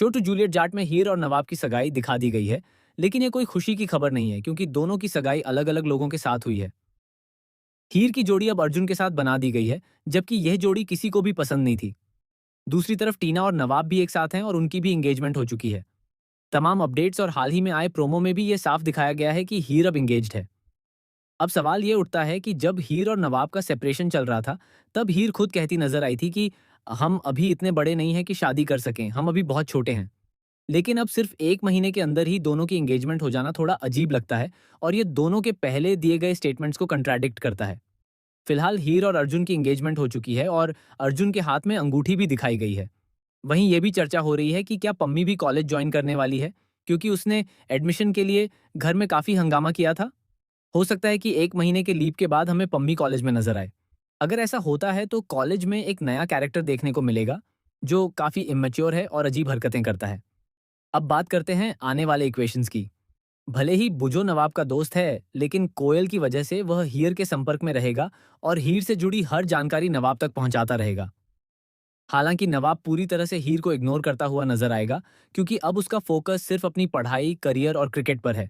Show to Juliet Jat में हीर और नवाब की सगाई दिखा दी गई है, लेकिन ये कोई खुशी की खबर नहीं है क्योंकि दोनों की सगाई अलग अलग लोगों के साथ हुई है। हीर की जोड़ी अब अर्जुन के साथ बना दी गई है, जबकि यह जोड़ी किसी को भी पसंद नहीं थी। दूसरी तरफ टीना और नवाब भी एक साथ हैं और उनकी भी एंगेजमेंट हो चुकी है। तमाम अपडेट्स और हाल ही में आए प्रोमो में भी ये साफ दिखाया गया है कि हीर अब एंगेज्ड है। अब सवाल ये उठता है कि जब हीर और नवाब का सेपरेशन चल रहा था, तब हीर खुद कहती नजर आई थी कि हम अभी इतने बड़े नहीं हैं कि शादी कर सकें, हम अभी बहुत छोटे हैं। लेकिन अब सिर्फ 1 महीने के अंदर ही दोनों की एंगेजमेंट हो जाना थोड़ा अजीब लगता है और ये दोनों के पहले दिए गए स्टेटमेंट्स को कंट्राडिक्ट करता है। फिलहाल हीर और अर्जुन की एंगेजमेंट हो चुकी है और अर्जुन के हाथ में अंगूठी भी दिखाई गई है। वहीं ये भी चर्चा हो रही है कि क्या पम्मी भी कॉलेज ज्वाइन करने वाली है, क्योंकि उसने एडमिशन के लिए घर में काफ़ी हंगामा किया था। हो सकता है कि 1 महीने के लीव के बाद हमें पम्मी कॉलेज में नज़र आए। अगर ऐसा होता है तो कॉलेज में एक नया कैरेक्टर देखने को मिलेगा, जो काफ़ी इमैच्योर है और अजीब हरकतें करता है। अब बात करते हैं आने वाले इक्वेशंस की। भले ही बुजो नवाब का दोस्त है, लेकिन कोयल की वजह से वह हीर के संपर्क में रहेगा और हीर से जुड़ी हर जानकारी नवाब तक पहुंचाता रहेगा। हालांकि नवाब पूरी तरह से हीर को इग्नोर करता हुआ नजर आएगा, क्योंकि अब उसका फोकस सिर्फ अपनी पढ़ाई, करियर और क्रिकेट पर है।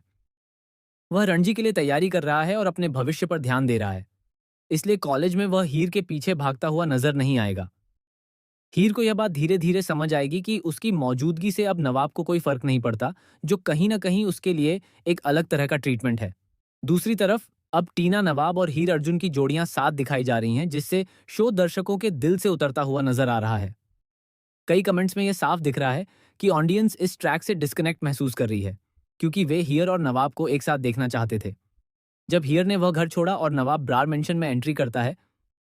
वह रणजी के लिए तैयारी कर रहा है और अपने भविष्य पर ध्यान दे रहा है। इसलिए कॉलेज में वह हीर के पीछे भागता हुआ नजर नहीं आएगा। हीर को यह बात धीरे धीरे समझ आएगी कि उसकी मौजूदगी से अब नवाब को कोई फर्क नहीं पड़ता, जो कहीं ना कहीं उसके लिए एक अलग तरह का ट्रीटमेंट है। दूसरी तरफ अब टीना नवाब और हीर अर्जुन की जोड़ियां साथ दिखाई जा रही हैं, जिससे शो दर्शकों के दिल से उतरता हुआ नजर आ रहा है। कई कमेंट्स में यह साफ दिख रहा है कि ऑडियंस इस ट्रैक से डिस्कनेक्ट महसूस कर रही है, क्योंकि वे हीर और नवाब को एक साथ देखना चाहते थे। जब हीर ने वह घर छोड़ा और नवाब ब्रार मेंशन में एंट्री करता है,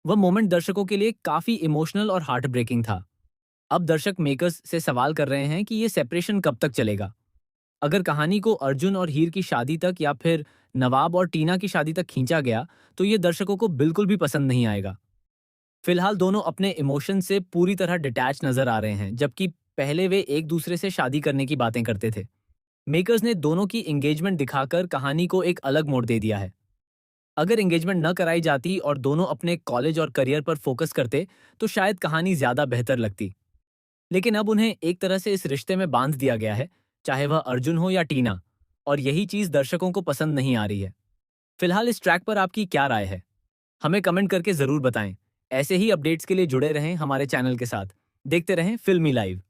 वह मोमेंट दर्शकों के लिए काफी इमोशनल और हार्ट ब्रेकिंग था। अब दर्शक मेकर्स से सवाल कर रहे हैं कि ये सेपरेशन कब तक चलेगा। अगर कहानी को अर्जुन और हीर की शादी तक या फिर नवाब और टीना की शादी तक खींचा गया, तो ये दर्शकों को बिल्कुल भी पसंद नहीं आएगा। फिलहाल दोनों अपने इमोशन से पूरी तरह डिटैच नजर आ रहे हैं, जबकि पहले वे एक दूसरे से शादी करने की बातें करते थे। मेकर्स ने दोनों की एंगेजमेंट दिखाकर कहानी को एक अलग मोड़ दे दिया है। अगर एंगेजमेंट न कराई जाती और दोनों अपने कॉलेज और करियर पर फोकस करते, तो शायद कहानी ज्यादा बेहतर लगती। लेकिन अब उन्हें एक तरह से इस रिश्ते में बांध दिया गया है, चाहे वह अर्जुन हो या टीना, और यही चीज दर्शकों को पसंद नहीं आ रही है। फिलहाल इस ट्रैक पर आपकी क्या राय है? हमें कमेंट करके जरूर बताएं। ऐसे ही अपडेट्स के लिए जुड़े रहें हमारे चैनल के साथ। देखते रहें फिल्मी लाइव।